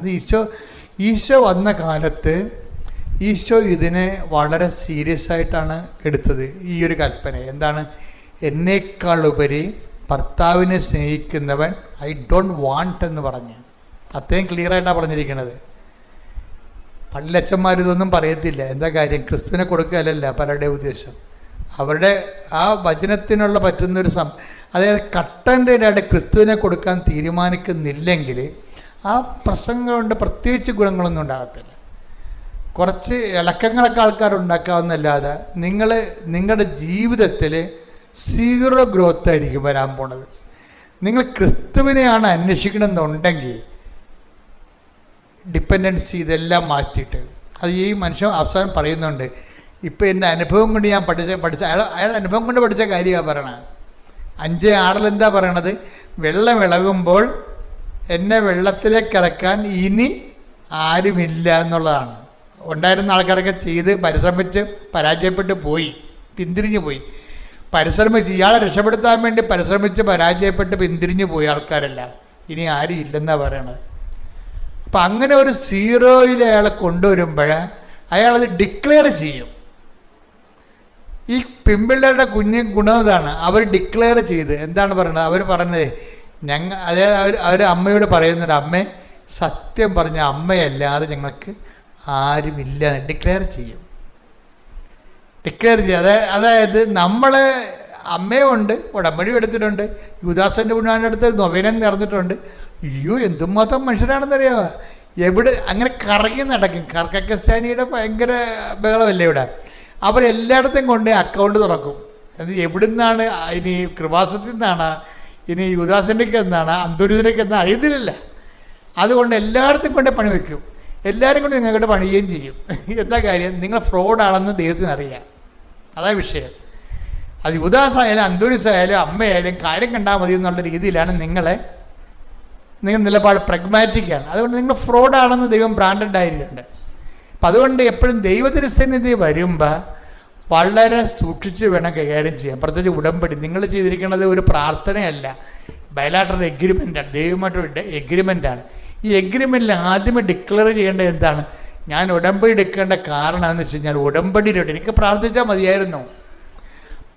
അത് ഈശോ വന്ന കാലത്ത് ഈശോ ഇതിനെ വളരെ സീരിയസ് ആയിട്ടാണ് എടുത്തത്. ഈ ഒരു കൽപ്പന എന്താണ്? എന്നേക്കാളുപരി ഭർത്താവിനെ സ്നേഹിക്കുന്നവൻ ഐ ഡോണ്ട് വാണ്ട് എന്ന് പറഞ്ഞ് അത്രയും ക്ലിയറായിട്ടാണ് പറഞ്ഞിരിക്കുന്നത്. പള്ളിയച്ചന്മാർ ഇതൊന്നും പറയത്തില്ല. എന്താ കാര്യം? ക്രിസ്തുവിനെ കൊടുക്കുകയല്ല പലരുടെ ഉദ്ദേശം. അവരുടെ ആ വചനത്തിനുള്ള പറ്റുന്നൊരു അതായത് കട്ടൻ്റെ ഇടയുടെ ക്രിസ്തുവിനെ കൊടുക്കാൻ തീരുമാനിക്കുന്നില്ലെങ്കിൽ ആ പ്രസംഗം കൊണ്ട് പ്രത്യേകിച്ച് ഗുണങ്ങളൊന്നും ഉണ്ടാകത്തില്ല. കുറച്ച് ഇളക്കങ്ങളൊക്കെ ആൾക്കാരുണ്ടാക്കാവുന്നല്ലാതെ നിങ്ങളുടെ ജീവിതത്തിൽ 0 ഗ്രോത്ത് ആയിരിക്കും വരാൻ പോണത്. നിങ്ങൾ ക്രിസ്തുവിനെയാണ് അന്വേഷിക്കണമെന്നുണ്ടെങ്കിൽ ഡിപ്പെൻഡൻസി ഇതെല്ലാം മാറ്റിയിട്ട്, അത് ഈ മനുഷ്യൻ അവസാനം പറയുന്നുണ്ട്, ഇപ്പം എൻ്റെ അനുഭവം കൊണ്ട് ഞാൻ പഠിച്ച അയാൾ അനുഭവം കൊണ്ട് പഠിച്ച കാര്യമാണ് പറയണത്. 5:6 എന്താ പറയണത്? വെള്ളം ഇളകുമ്പോൾ എന്നെ വെള്ളത്തിലേക്ക് ഇറക്കാൻ ഇനി ആരുമില്ല എന്നുള്ളതാണ്. ഉണ്ടായിരുന്ന ആൾക്കാരൊക്കെ ചെയ്ത് പരിശ്രമിച്ച് പരാജയപ്പെട്ട് പോയി, പിന്തിരിഞ്ഞു പോയി. ഇയാളെ രക്ഷപ്പെടുത്താൻ വേണ്ടി പരിശ്രമിച്ച് പരാജയപ്പെട്ട് പിന്തിരിഞ്ഞു പോയി ആൾക്കാരെല്ലാം. ഇനി ആരും ഇല്ലെന്നാണ് പറയണത്. അപ്പം അങ്ങനെ ഒരു 0 അയാളെ കൊണ്ടുവരുമ്പോൾ അയാളത് ഡിക്ലെയർ ചെയ്യും. ഈ പെൺപിള്ളേരുടെ ഗുണം ഇതാണ്, അവർ ഡിക്ലെയർ ചെയ്ത് എന്താണ് പറയുന്നത്? അവർ പറഞ്ഞത് അതായത് അവർ അമ്മയോട് പറയുന്നത്, അമ്മേ സത്യം പറഞ്ഞ അമ്മയല്ലാതെ ഞങ്ങൾക്ക് ആരുമില്ല ഡിക്ലെയർ ചെയ്യും. അതായത് നമ്മൾ അമ്മയുണ്ട്, ഉടമ്പടി എടുത്തിട്ടുണ്ട്, യുദാസൻ്റെ പുണ്യാൻ്റെ അടുത്ത് നൊവേനം നടന്നിട്ടുണ്ട്. അയ്യോ എന്തുമാത്രം മനുഷ്യരാണെന്നറിയാമോ? അങ്ങനെ കറങ്ങി നടക്കും. കർക്കസ്ഥാനിയുടെ ഭയങ്കര ബഹളമല്ലേ ഇവിടെ. അവരെല്ലായിടത്തും കൊണ്ട് അക്കൗണ്ട് തുറക്കും. എവിടുന്നാണ്? ഇനി കൃപാസത്തിൽ നിന്നാണ്, ഇനി യുദാസൻ്റെക്ക് എന്നാണ്, അന്തോരിതിനൊക്കെ എന്നാണ് അറിയത്തില്ല. അതുകൊണ്ട് എല്ലായിടത്തും കൊണ്ട് പണി വയ്ക്കും. എല്ലാവരും കൊണ്ട് നിങ്ങൾക്കിട്ട് പണിയുകയും ചെയ്യും. എന്താ കാര്യം? നിങ്ങൾ ഫ്രോഡാണെന്ന് ദൈവത്തിന് അറിയാം. അതാ വിഷയം. അത് യുദാസായാലും അന്തോനിസായാലും അമ്മയായാലും കാര്യം കണ്ടാൽ മതി എന്നുള്ള രീതിയിലാണ് നിങ്ങൾ നിലപാട് പ്രഗ്മാറ്റിക്കാണ്. അതുകൊണ്ട് നിങ്ങൾ ഫ്രോഡാണെന്ന് ദൈവം ബ്രാൻഡഡ് ആയിട്ടുണ്ട്. അപ്പം അതുകൊണ്ട് എപ്പോഴും ദൈവത്തിരുസന്നിധി വരുമ്പോൾ വളരെ സൂക്ഷിച്ച് വേണം കൈകാര്യം ചെയ്യാൻ. പ്രത്യേകിച്ച് ഉടമ്പടി നിങ്ങൾ ചെയ്തിരിക്കുന്നത് ഒരു പ്രാർത്ഥനയല്ല, ബയലാറ്ററൽ എഗ്രിമെൻ്റാണ്, ദൈവമായിട്ടൊരു എഗ്രിമെൻ്റാണ്. ഈ എഗ്രിമെൻറ്റിൽ ആദ്യമേ ഡിക്ലെയർ ചെയ്യേണ്ടത് എന്താണ്? ഞാൻ ഉടമ്പടി എടുക്കേണ്ട കാരണം എന്ന് വെച്ച് കഴിഞ്ഞാൽ ഉടമ്പടിയിലോട്ട് എനിക്ക് പ്രാർത്ഥിച്ചാൽ മതിയായിരുന്നു.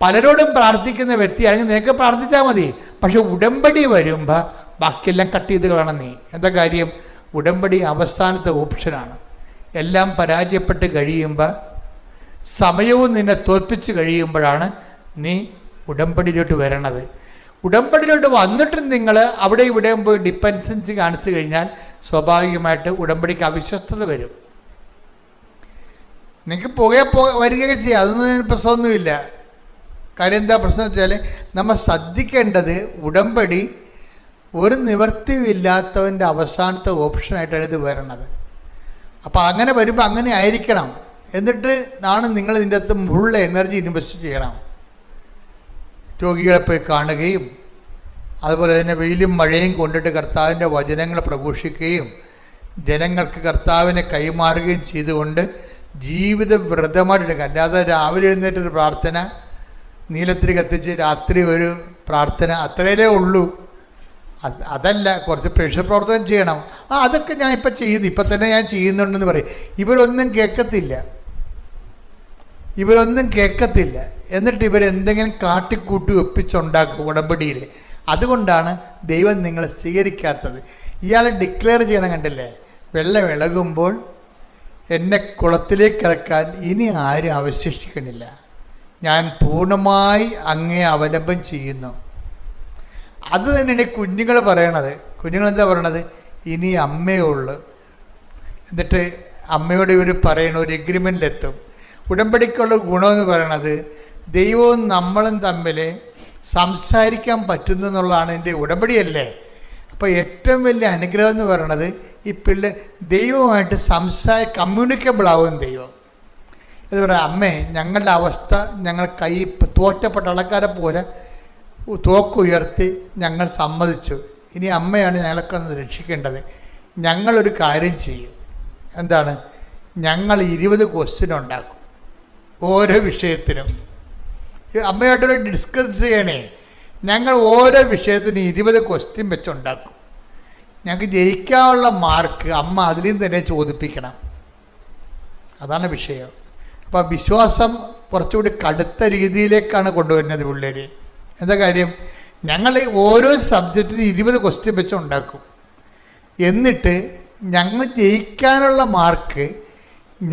പലരോടും പ്രാർത്ഥിക്കുന്ന വ്യക്തിയാണെങ്കിൽ നിനക്ക് പ്രാർത്ഥിച്ചാൽ മതി. പക്ഷെ ഉടമ്പടി വരുമ്പോൾ ബാക്കിയെല്ലാം കട്ട് ചെയ്ത് കളയണം നീ. എന്താ കാര്യം? ഉടമ്പടി അവസാനത്തെ ഓപ്ഷനാണ്. എല്ലാം പരാജയപ്പെട്ട് കഴിയുമ്പോൾ, സമയവും നിന്നെ തോൽപ്പിച്ച് കഴിയുമ്പോഴാണ് നീ ഉടമ്പടിയിലോട്ട് വരണത്. ഉടമ്പടിയിലോട്ട് വന്നിട്ടും നിങ്ങൾ അവിടെ ഇവിടെയും പോയി ഡിപ്പെൻഡൻസി കാണിച്ചു കഴിഞ്ഞാൽ സ്വാഭാവികമായിട്ട് ഉടമ്പടിക്ക് അവിശ്വസ്തത വരും. നിങ്ങൾക്ക് വരികയൊക്കെ ചെയ്യാം, അതൊന്നും പ്രശ്നമൊന്നുമില്ല. കാര്യം എന്താ പ്രശ്നം വെച്ചാൽ നമ്മൾ ശ്രദ്ധിക്കേണ്ടത് ഉടമ്പടി ഒരു നിവൃത്തിയും ഇല്ലാത്തവൻ്റെ അവസാനത്തെ ഓപ്ഷനായിട്ടാണ് ഇത് വരണത്. അപ്പോൾ അങ്ങനെ വരുമ്പോൾ അങ്ങനെ ആയിരിക്കണം. എന്നിട്ട് നിങ്ങൾ ഇതിൻ്റെ അകത്ത് ഫുൾ എനർജി ഇൻവെസ്റ്റ് ചെയ്യണം. രോഗികളെ പോയി കാണുകയും അതുപോലെ തന്നെ വെയിലും മഴയും കൊണ്ടിട്ട് കർത്താവിൻ്റെ വചനങ്ങൾ പ്രഘോഷിക്കുകയും ജനങ്ങൾക്ക് കർത്താവിനെ കൈമാറുകയും ചെയ്തുകൊണ്ട് ജീവിത വ്രതമായിട്ടെടുക്കുക. അല്ലാതെ രാവിലെ എഴുന്നേറ്റൊരു പ്രാർത്ഥന, നീലത്തിരി കത്തിച്ച് രാത്രി ഒരു പ്രാർത്ഥന, അത്രയേ ഉള്ളൂ. അതല്ല, കുറച്ച് പ്രേക്ഷിത പ്രവർത്തനം ചെയ്യണം. അതൊക്കെ ഞാൻ ഇപ്പം ചെയ്യുന്നു, ഇപ്പം തന്നെ ഞാൻ ചെയ്യുന്നുണ്ടെന്ന് പറയും. ഇവരൊന്നും കേൾക്കത്തില്ല. എന്നിട്ട് ഇവരെന്തെങ്കിലും കാട്ടിക്കൂട്ടി ഒപ്പിച്ചുണ്ടാക്കും ഉടമ്പടിയിൽ. അതുകൊണ്ടാണ് ദൈവം നിങ്ങളെ സ്വീകരിക്കാത്തത്. ഇയാളെ ഡിക്ലെയർ ചെയ്യണം. കണ്ടില്ലേ? വെള്ളം ഇളകുമ്പോൾ എന്നെ കുളത്തിലേക്ക് ഇറക്കാൻ ഇനി ആരും അവശേഷിക്കണില്ല, ഞാൻ പൂർണ്ണമായി അങ്ങേ അവലംബം ചെയ്യുന്നു. അത് തന്നെയാണ് കുഞ്ഞുങ്ങൾ പറയണത്. കുഞ്ഞുങ്ങളെന്താ പറയണത്? ഇനി അമ്മയേ ഉള്ളു. എന്നിട്ട് അമ്മയോട് ഇവർ പറയണ ഒരു എഗ്രിമെൻറ്റിലെത്തും. ഉടമ്പടിക്കുള്ള ഗുണമെന്ന് പറയണത് ദൈവവും നമ്മളും തമ്മിൽ സംസാരിക്കാൻ പറ്റുന്നു എന്നുള്ളതാണ് എൻ്റെ ഉടമ്പടിയല്ലേ. അപ്പോൾ ഏറ്റവും വലിയ അനുഗ്രഹം എന്ന് പറയണത് ഈ ദൈവവുമായിട്ട് കമ്മ്യൂണിക്കബിൾ ആവും ദൈവം. എന്ന് പറയാം, അമ്മേ ഞങ്ങളുടെ അവസ്ഥ ഞങ്ങൾ തോറ്റപ്പെട്ട ആൾക്കാരെ പോലെ തോക്കുയർത്തി ഞങ്ങൾ സമ്മതിച്ചു. ഇനി അമ്മയാണ് ഞങ്ങളൊക്കെ രക്ഷിക്കേണ്ടത്. ഞങ്ങളൊരു കാര്യം ചെയ്യും. എന്താണ്? ഞങ്ങൾ 20 ക്വസ്റ്റ്യൻ ഉണ്ടാക്കും ഓരോ വിഷയത്തിനും. അമ്മയായിട്ടൊരു ഡിസ്കസ് ചെയ്യണേ. ഞങ്ങൾ ഓരോ വിഷയത്തിനും 20 ക്വസ്റ്റ്യൻ വെച്ചുണ്ടാക്കും. ഞങ്ങൾക്ക് ജയിക്കാനുള്ള മാർക്ക് അമ്മ അതിൽ നിന്ന് തന്നെ ചോദിപ്പിക്കണം. അതാണ് വിഷയം. അപ്പോൾ വിശ്വാസം കുറച്ചുകൂടി കടുത്ത രീതിയിലേക്കാണ് കൊണ്ടുവരുന്നത് പിള്ളേർ. എന്താ കാര്യം? ഞങ്ങൾ ഓരോ സബ്ജക്റ്റിനും 20 ക്വസ്റ്റ്യൻ വെച്ച് ഉണ്ടാക്കും. എന്നിട്ട് ഞങ്ങൾ ജയിക്കാനുള്ള മാർക്ക്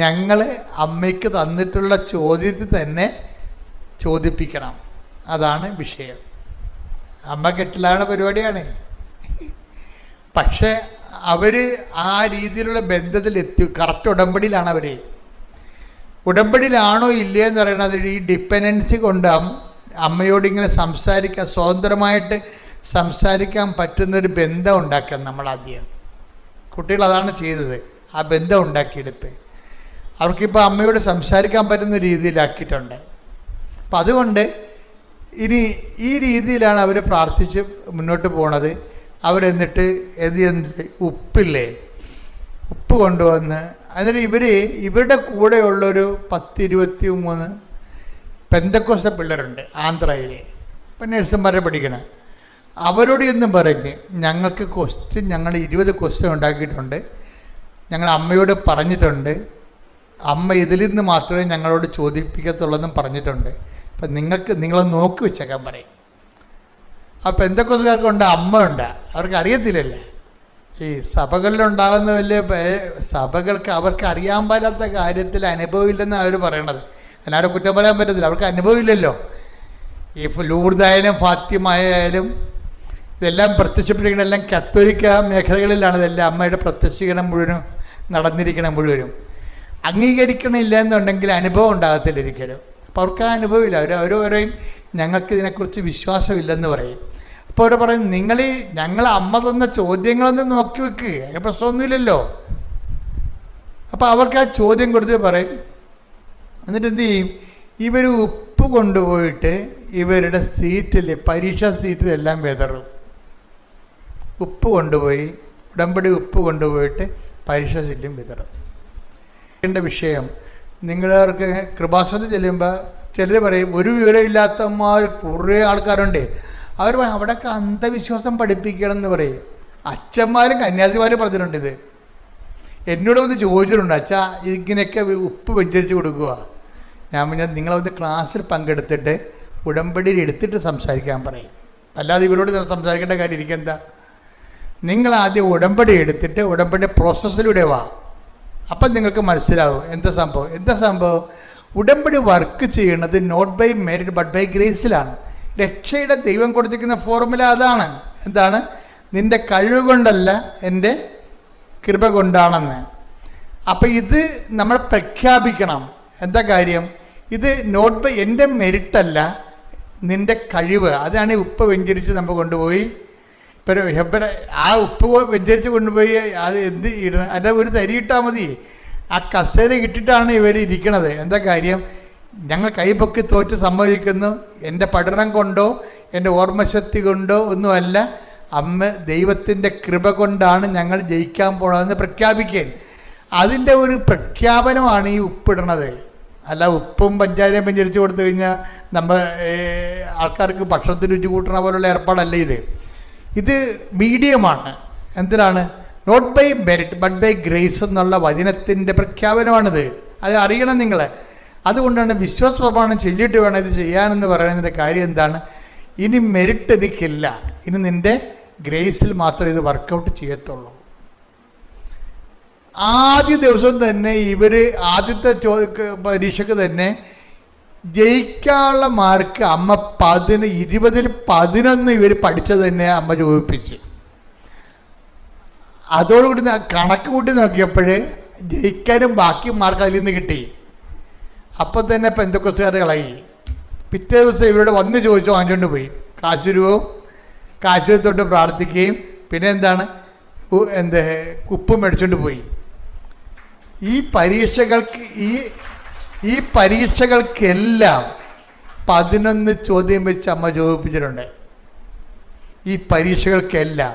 ഞങ്ങൾ അമ്മയ്ക്ക് തന്നിട്ടുള്ള ചോദ്യത്തിൽ തന്നെ ചോദിപ്പിക്കണം. അതാണ് വിഷയം. അമ്മ കെട്ടിലാണ് പരിപാടിയാണ്. പക്ഷേ അവർ ആ രീതിയിലുള്ള ബന്ധത്തിലെത്തി. കറക്റ്റ് ഉടമ്പടിയിലാണ് അവർ. ഉടമ്പടിയിലാണോ ഇല്ലേ എന്ന് പറയുന്നത് ഈ ഡിപ്പെൻഡൻസി കൊണ്ട് അമ്മയോട് ഇങ്ങനെ സംസാരിക്കാൻ, സ്വതന്ത്രമായിട്ട് സംസാരിക്കാൻ പറ്റുന്നൊരു ബന്ധം ഉണ്ടാക്കാൻ നമ്മളാദ്യം. കുട്ടികൾ അതാണ് ചെയ്തത്. ആ ബന്ധം ഉണ്ടാക്കിയെടുത്ത് അവർക്കിപ്പോൾ അമ്മയോട് സംസാരിക്കാൻ പറ്റുന്ന രീതിയിലാക്കിയിട്ടുണ്ട്. അപ്പം അതുകൊണ്ട് ഇനി ഈ രീതിയിലാണ് അവർ പ്രാർത്ഥിച്ച് മുന്നോട്ട് പോണത്. അവരെന്നിട്ട് ഉപ്പില്ലേ, ഉപ്പ് കൊണ്ടുവന്ന് എന്നിട്ട് ഇവരുടെ കൂടെയുള്ളൊരു 10-23 പെന്തക്കോസ്ത പിള്ളേരുണ്ട് ആന്ധ്രയിൽ. ഇപ്പം നഴ്സുമാരെ പഠിക്കണം. അവരോട് എന്നും പറഞ്ഞ് ഞങ്ങൾക്ക് ഞങ്ങൾ 20 ക്വസ്റ്റ്യൻ ഉണ്ടാക്കിയിട്ടുണ്ട്, ഞങ്ങൾ അമ്മയോട് പറഞ്ഞിട്ടുണ്ട്, അമ്മ ഇതിൽ നിന്ന് മാത്രമേ ഞങ്ങളോട് ചോദിപ്പിക്കത്തുള്ളതെന്നും പറഞ്ഞിട്ടുണ്ട്. അപ്പം നിങ്ങൾ നോക്കി വെച്ചേക്കാൻ പറയും. ആ പെന്തക്കോസ്തുകാർക്കുണ്ട്, അമ്മ ഉണ്ട്, അവർക്ക് അറിയത്തില്ലല്ലേ. ഈ സഭകളിലുണ്ടാകുന്ന വലിയ സഭകൾക്ക് അവർക്ക് അറിയാൻ പാലാത്ത കാര്യത്തിൽ അനുഭവമില്ലെന്നാണ് അവർ പറയണത്. എന്നാരെ കുറ്റം പറയാൻ പറ്റത്തില്ല, അവർക്ക് അനുഭവമില്ലല്ലോ. ഈ ലൂർദായാലും ഫാത്തിമായാലും ഇതെല്ലാം പ്രത്യക്ഷപ്പെട്ടിരിക്കണം, എല്ലാം കത്തോലിക്ക മേഖലകളിലാണ് ഇതെല്ലാം അമ്മയുടെ പ്രത്യക്ഷീകരണം മുഴുവനും നടന്നിരിക്കണം. മുഴുവനും അംഗീകരിക്കണില്ല എന്നുണ്ടെങ്കിൽ അനുഭവം ഉണ്ടാകത്തില്ല ഒരിക്കലും. അപ്പോൾ അവർക്ക് ആ അനുഭവമില്ല. അവർ പറയും ഞങ്ങൾക്ക് ഇതിനെക്കുറിച്ച് വിശ്വാസമില്ലെന്ന് പറയും. അപ്പോൾ അവർ പറയും ഞങ്ങൾ അമ്മ തന്ന ചോദ്യങ്ങളൊന്നും നോക്കി വെക്കുക, അതിന് പ്രശ്നമൊന്നുമില്ലല്ലോ. അപ്പോൾ അവർക്ക് ആ ചോദ്യം കൊടുത്ത് പറയും. എന്നിട്ട് എന്ത് ചെയ്യും? ഇവർ ഉപ്പ് കൊണ്ടുപോയിട്ട് ഇവരുടെ സീറ്റിൽ, പരീക്ഷാ സീറ്റിലെല്ലാം വിതറും. ഉപ്പ് കൊണ്ടുപോയി, ഉടമ്പടി ഉപ്പ് കൊണ്ടുപോയിട്ട് പരീക്ഷാ സീറ്റിലും വിതറും. എൻ്റെ വിഷയം, നിങ്ങളവർക്ക് കൃപാസനത്തിൽ ചെല്ലുമ്പോൾ ചിലർ പറയും ഒരു വിവരമില്ലാത്തമാർ കുറേ ആൾക്കാരുണ്ട്, അവർ അവിടെയൊക്കെ അന്ധവിശ്വാസം പഠിപ്പിക്കണം എന്ന് പറയും. അച്ഛന്മാരും കന്യാസിമാരും പറഞ്ഞിട്ടുണ്ട്. ഇത് എന്നോട് ഒന്ന് ചോദിച്ചിട്ടുണ്ട്, അച്ഛാ ഇങ്ങനെയൊക്കെ ഉപ്പ് വെഞ്ചരിച്ച് കൊടുക്കുക. ഞാൻ നിങ്ങളൊന്ന് ക്ലാസ്സിൽ പങ്കെടുത്തിട്ട് ഉടമ്പടിയിൽ എടുത്തിട്ട് സംസാരിക്കാൻ പറയും. അല്ലാതെ ഇവരോട് സംസാരിക്കേണ്ട കാര്യം ഇരിക്കെന്താ? നിങ്ങളാദ്യം ഉടമ്പടി എടുത്തിട്ട് ഉടമ്പടി പ്രോസസ്സിലൂടെ വാ, അപ്പം നിങ്ങൾക്ക് മനസ്സിലാവും എന്താ സംഭവം. ഉടമ്പടി വർക്ക് ചെയ്യണത് not by merit but by ഗ്രേസിലാണ്. രക്ഷയുടെ ദൈവം കൊടുത്തിരിക്കുന്ന ഫോർമുല അതാണ്. എന്താണ്? നിൻ്റെ കഴിവ് കൊണ്ടല്ല, എൻ്റെ കൃപ കൊണ്ടാണെന്ന്. അപ്പം ഇത് നമ്മൾ പ്രഖ്യാപിക്കണം. എന്താ കാര്യം? ഇത് നോട്ട് ബൈ എൻ്റെ മെറിറ്റല്ല, നിൻ്റെ കഴിവ്. അതാണ് ഈ ഉപ്പ് വെഞ്ചരിച്ച് നമ്മൾ കൊണ്ടുപോയി ആ ഉപ്പ് വെഞ്ചരിച്ച് കൊണ്ടുപോയി അത് എന്ത് ഇടണം? അതിൻ്റെ ഒരു തരി ഇട്ടാൽ മതി. ആ കസേര ഇട്ടിട്ടാണ് ഇവർ ഇരിക്കണത്. എന്താ കാര്യം? ഞങ്ങൾ കൈപൊക്കി തോറ്റ് സമ്മതിക്കുന്നു, എൻ്റെ പഠനം കൊണ്ടോ എൻ്റെ ഓർമ്മശക്തി കൊണ്ടോ ഒന്നുമല്ല, അമ്മ ദൈവത്തിൻ്റെ കൃപ കൊണ്ടാണ് ഞങ്ങൾ ജയിക്കാൻ പോകണമെന്ന് പ്രഖ്യാപിക്കാൻ. അതിൻ്റെ ഒരു പ്രഖ്യാപനമാണ് ഈ ഉപ്പിടണത്. അല്ല ഉപ്പും പഞ്ചാരയും വെഞ്ചരിച്ച് കൊടുത്തു കഴിഞ്ഞാൽ നമ്മൾ ആൾക്കാർക്ക് ഭക്ഷണത്തിന് രുചി കൂട്ടണ പോലുള്ള ഏർപ്പാടല്ല ഇത് മീഡിയമാണ്. എന്തിനാണ്? Not by merit but by grace എന്നുള്ള വചനത്തിൻ്റെ പ്രഖ്യാപനമാണിത്. അത് അറിയണം നിങ്ങൾ. അതുകൊണ്ടാണ് വിശ്വാസ പ്രമാണം ചൊല്ലിയിട്ട് വേണം ഇത് ചെയ്യാനെന്ന് പറയുന്നതിൻ്റെ കാര്യം എന്താണ്? ഇനി മെറിറ്റ് എനിക്കില്ല, ഇനി നിൻ്റെ ഗ്രേസിൽ മാത്രമേ ഇത് വർക്കൗട്ട് ചെയ്യത്തുള്ളൂ. ആദ്യ ദിവസം തന്നെ ആദ്യത്തെ പരീക്ഷയ്ക്ക് തന്നെ ജയിക്കാനുള്ള മാർക്ക് അമ്മ 20-ൽ 11 ഇവർ പഠിച്ചത് തന്നെ അമ്മ ചോദിപ്പിച്ച്. അതോടുകൂടി കണക്ക് കൂട്ടി നോക്കിയപ്പോഴേ ജയിക്കാനും ബാക്കി മാർക്ക് അതിൽ നിന്ന് കിട്ടി. അപ്പം തന്നെ പെന്തക്കോസ്തുകാർ കളയി. പിറ്റേ ദിവസം ഇവരോട് വന്ന് ചോദിച്ചു വാങ്ങിച്ചുകൊണ്ട് പോയി. കാശ് തൊട്ട് പ്രാർത്ഥിക്കുകയും പിന്നെ എന്താണ് ഉപ്പ് മേടിച്ചുകൊണ്ട് പോയി. ഈ പരീക്ഷകൾക്കെല്ലാം 11 ചോദ്യം വെച്ച് അമ്മ ചോദിപ്പിച്ചിട്ടുണ്ട്. ഈ പരീക്ഷകൾക്കെല്ലാം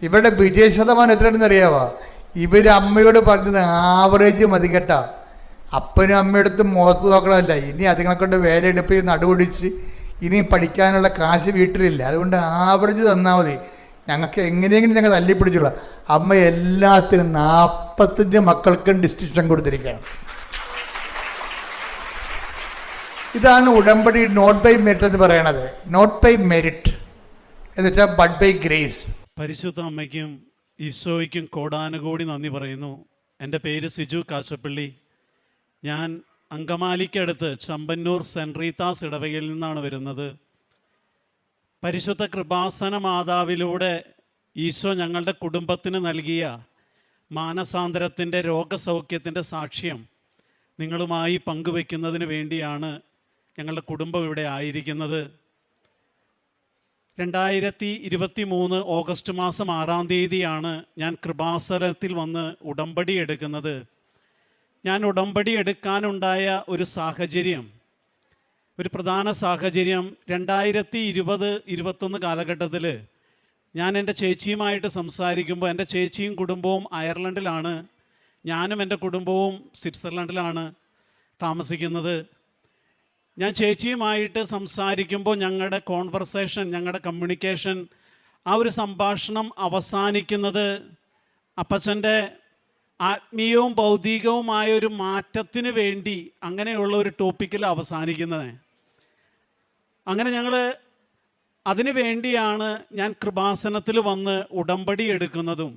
ഇവരുടെ വിജയശതമാനം എത്രയാണെന്ന് അറിയാമോ? ഇവർ അമ്മയോട് പറഞ്ഞത് ആവറേജ് മതി കേട്ടോ. അപ്പനും അമ്മയെടുത്ത് മുഖത്ത് നോക്കണമല്ല, ഇനി അതുങ്ങളെ കൊണ്ട് വേലയെടുപ്പ് നടുപിടിച്ച് ഇനി പഠിക്കാനുള്ള കാശ് വീട്ടിലില്ല, അതുകൊണ്ട് ആവറേജ് തന്നാൽ മതി. ഞങ്ങൾക്ക് എങ്ങനെയെങ്കിലും ഞങ്ങൾ തല്ലിപ്പിടിച്ചുള്ള അമ്മ എല്ലാത്തിനും 45 മക്കൾക്കും ഡിസ്റ്റിങ്ഷൻ കൊടുത്തിരിക്കുകയാണ്. ഇതാണ് ഉടമ്പടി നോട്ട് ബൈ മെറിറ്റ് എന്ന് പറയണത്. നോട്ട് ബൈ മെറിറ്റ് എന്ന് വെച്ചാൽ ബട്ട് ബൈ ഗ്രേസ്. പരിശുദ്ധ അമ്മയ്ക്കും ഈശോയ്ക്കും കോടാനുകോടി നന്ദി പറയുന്നു. എൻ്റെ പേര് സിജു കാശപ്പള്ളി. ഞാൻ അങ്കമാലിക്കടുത്ത് ചമ്പന്നൂർ സെൻറ് റീത്താസ് ഇടവകയിൽ നിന്നാണ് വരുന്നത്. പരിശുദ്ധ കൃപാസന മാതാവിലൂടെ ഈശോ ഞങ്ങളുടെ കുടുംബത്തിന് നൽകിയ മാനസാന്തരത്തിൻ്റെ രോഗസൗഖ്യത്തിൻ്റെ സാക്ഷ്യം നിങ്ങളുമായി പങ്കുവയ്ക്കുന്നതിന് വേണ്ടിയാണ് ഞങ്ങളുടെ കുടുംബം ഇവിടെ ആയിരിക്കുന്നത്. 2023 ഓഗസ്റ്റ് മാസം 6-ാം തീയതിയാണ് ഞാൻ കൃപാസനത്തിൽ വന്ന് ഉടമ്പടി എടുക്കുന്നത്. ഞാൻ ഉടമ്പടി എടുക്കാനുണ്ടായ ഒരു സാഹചര്യം, ഒരു പ്രധാന സാഹചര്യം 2020-21 കാലഘട്ടത്തിൽ ഞാൻ എൻ്റെ ചേച്ചിയുമായിട്ട് സംസാരിക്കുമ്പോൾ, എൻ്റെ ചേച്ചിയും കുടുംബവും അയർലൻഡിലാണ്, ഞാനും എൻ്റെ കുടുംബവും സ്വിറ്റ്സർലൻഡിലാണ് താമസിക്കുന്നത്. ഞാൻ ചേച്ചിയുമായിട്ട് സംസാരിക്കുമ്പോൾ ഞങ്ങളുടെ കോൺവെർസേഷൻ, ഞങ്ങളുടെ കമ്മ്യൂണിക്കേഷൻ, ആ ഒരു സംഭാഷണം അവസാനിക്കുന്നത് അപ്പച്ചൻ്റെ ആത്മീയവും ഭൗതികവുമായ ഒരു മാറ്റത്തിന് വേണ്ടി അങ്ങനെയുള്ള ഒരു ടോപ്പിക്കിൽ അവസാനിക്കുന്നത്. അങ്ങനെ ഞങ്ങൾ അതിനു വേണ്ടിയാണ് ഞാൻ കൃപാസനത്തിൽ വന്ന് ഉടമ്പടി എടുക്കുന്നതും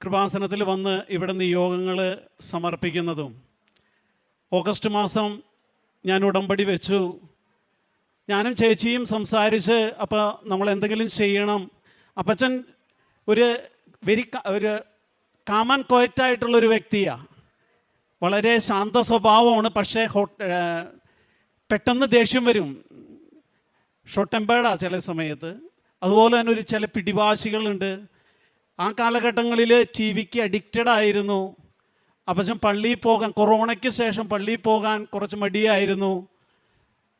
കൃപാസനത്തിൽ വന്ന് ഇവിടെ നിയോഗങ്ങൾ സമർപ്പിക്കുന്നതും. ഓഗസ്റ്റ് മാസം ഞാൻ ഉടമ്പടി വെച്ചു. ഞാനും ചേച്ചിയും സംസാരിച്ച്, അപ്പോൾ നമ്മൾ എന്തെങ്കിലും ചെയ്യണം. അപ്പച്ചൻ ഒരു കാമൻ ക്വയറ്റായിട്ടുള്ളൊരു വ്യക്തിയാണ്, വളരെ ശാന്ത സ്വഭാവമാണ്. പക്ഷേ പെട്ടെന്ന് ദേഷ്യം വരും, ഷോർട്ട് ടെമ്പേർഡാണ് ചില സമയത്ത്. അതുപോലെ തന്നെ ചില പിടിവാശികളുണ്ട്. ആ കാലഘട്ടങ്ങളിൽ ടി വിക്ക് അഡിക്റ്റഡ് ആയിരുന്നു. അപ്പച്ചൻ പള്ളിയിൽ പോകാൻ, കൊറോണയ്ക്ക് ശേഷം പള്ളിയിൽ പോകാൻ കുറച്ച് മടിയായിരുന്നു.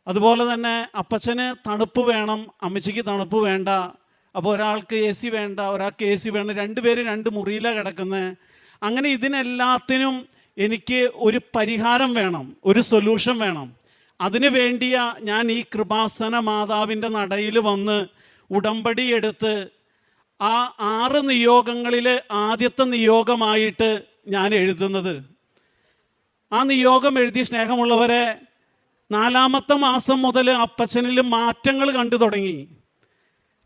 അതുപോലെ തന്നെ അപ്പച്ചന് തണുപ്പ് വേണം, അമ്മച്ചിക്ക് തണുപ്പ് വേണ്ട. അപ്പോൾ ഒരാൾക്ക് AC വേണ്ട, ഒരാൾക്ക് AC വേണം, 2 പേര് 2 മുറിയിലാണ് കിടക്കുന്നത്. അങ്ങനെ ഇതിനെല്ലാത്തിനും എനിക്ക് ഒരു പരിഹാരം വേണം, ഒരു സൊല്യൂഷൻ വേണം. അതിനു വേണ്ടിയാ ഞാൻ ഈ കൃപാസന മാതാവിൻ്റെ നടയിൽ വന്ന് ഉടമ്പടി എടുത്ത് ആ 6 നിയോഗങ്ങളിൽ ആദ്യത്തെ നിയോഗമായിട്ട് ഞാൻ എഴുതുന്നത്. ആ നിയോഗം എഴുതി, സ്നേഹമുള്ളവരെ, 4-ാമത്തെ മാസം മുതൽ അപ്പച്ചനിൽ മാറ്റങ്ങൾ കണ്ടു തുടങ്ങി.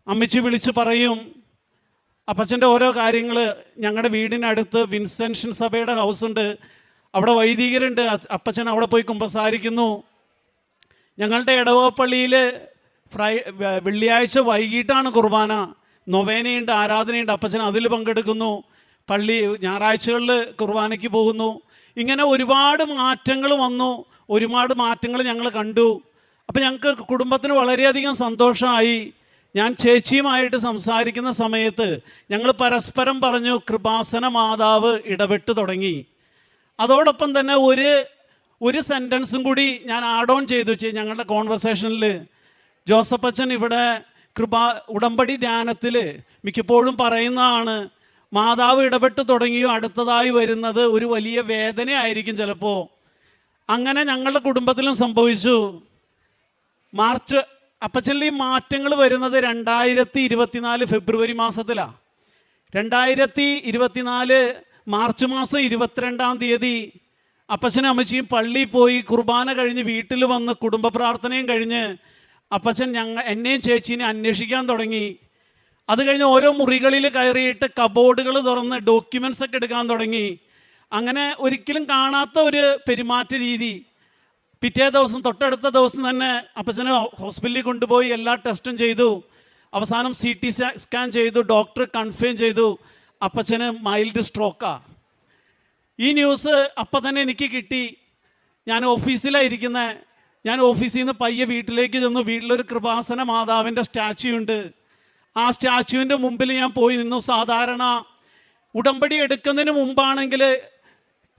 അമ്മച്ചി വിളിച്ച് പറയും അപ്പച്ചൻ്റെ ഓരോ കാര്യങ്ങൾ. ഞങ്ങളുടെ വീടിനടുത്ത് വിൻസെൻഷൻ സഭയുടെ ഹൗസുണ്ട്, അവിടെ വൈദികരുണ്ട്. അപ്പച്ചൻ അവിടെ പോയി കുമ്പസാരിക്കുന്നു. ഞങ്ങളുടെ ഇടവപ്പള്ളിയിൽ വെള്ളിയാഴ്ച വൈകിട്ടാണ് കുർബാന, നൊവേനയുണ്ട്, ആരാധനയുണ്ട്. അപ്പച്ചൻ അതിൽ പങ്കെടുക്കുന്നു. പള്ളി ഞായറാഴ്ചകളിൽ കുർബാനയ്ക്ക് പോകുന്നു. ഇങ്ങനെ ഒരുപാട് മാറ്റങ്ങൾ വന്നു, ഒരുപാട് മാറ്റങ്ങൾ ഞങ്ങൾ കണ്ടു. അപ്പം ഞങ്ങൾക്ക് കുടുംബത്തിന് വളരെയധികം സന്തോഷമായി. ഞാൻ ചേച്ചിയുമായിട്ട് സംസാരിക്കുന്ന സമയത്ത് ഞങ്ങൾ പരസ്പരം പറഞ്ഞു, കൃപാസന മാതാവ് ഇടപെട്ട് തുടങ്ങി. അതോടൊപ്പം തന്നെ ഒരു സെൻറ്റൻസും കൂടി ഞാൻ ആഡ് ഓൺ ചെയ്തു ഞങ്ങളുടെ കോൺവെർസേഷനിൽ. ജോസഫ് അച്ഛൻ ഇവിടെ ഉടമ്പടി ധ്യാനത്തിൽ മിക്കപ്പോഴും പറയുന്നതാണ്, മാതാവ് ഇടപെട്ട് തുടങ്ങിയോ അടുത്തതായി വരുന്നത് ഒരു വലിയ വേദനയായിരിക്കും ചിലപ്പോൾ. അങ്ങനെ ഞങ്ങളുടെ കുടുംബത്തിലും സംഭവിച്ചു. അപ്പച്ചനിൽ ഈ മാറ്റങ്ങൾ വരുന്നത് 2024 ഫെബ്രുവരി മാസത്തിലാണ്. 2024 മാർച്ച് മാസം 22-ാം തീയതി അപ്പച്ചനും അമ്മച്ചിയും പള്ളിയിൽ പോയി കുർബാന കഴിഞ്ഞ് വീട്ടിൽ വന്ന് കുടുംബ പ്രാർത്ഥനയും കഴിഞ്ഞ് അപ്പച്ചൻ എന്നെയും ചേച്ചീനെ അന്വേഷിക്കാൻ തുടങ്ങി. അത് കഴിഞ്ഞ് ഓരോ മുറികളിൽ കയറിയിട്ട് കബോർഡുകൾ തുറന്ന് ഡോക്യുമെൻറ്റ്സ് ഒക്കെ എടുക്കാൻ തുടങ്ങി. അങ്ങനെ ഒരിക്കലും കാണാത്ത ഒരു പെരുമാറ്റ രീതി. പിറ്റേ ദിവസം, തൊട്ടടുത്ത ദിവസം തന്നെ അപ്പച്ചനെ ഹോസ്പിറ്റലിൽ കൊണ്ടുപോയി എല്ലാ ടെസ്റ്റും ചെയ്തു. അവസാനം CT സ്കാൻ ചെയ്തു. ഡോക്ടർ കൺഫേം ചെയ്തു അപ്പച്ചന് മൈൽഡ് സ്ട്രോക്കാണ്. ഈ ന്യൂസ് അപ്പം തന്നെ എനിക്ക് കിട്ടി. ഞാൻ ഓഫീസിലായിരിക്കുന്നത്. ഞാൻ ഓഫീസിൽ നിന്ന് പയ്യെ വീട്ടിലേക്ക് ചെന്നു. വീട്ടിലൊരു കൃപാസന മാതാവിൻ്റെ സ്റ്റാച്യു ഉണ്ട്. ആ സ്റ്റാച്യുവിൻ്റെ മുമ്പിൽ ഞാൻ പോയി നിന്നു. സാധാരണ ഉടമ്പടി എടുക്കുന്നതിന് മുമ്പാണെങ്കിൽ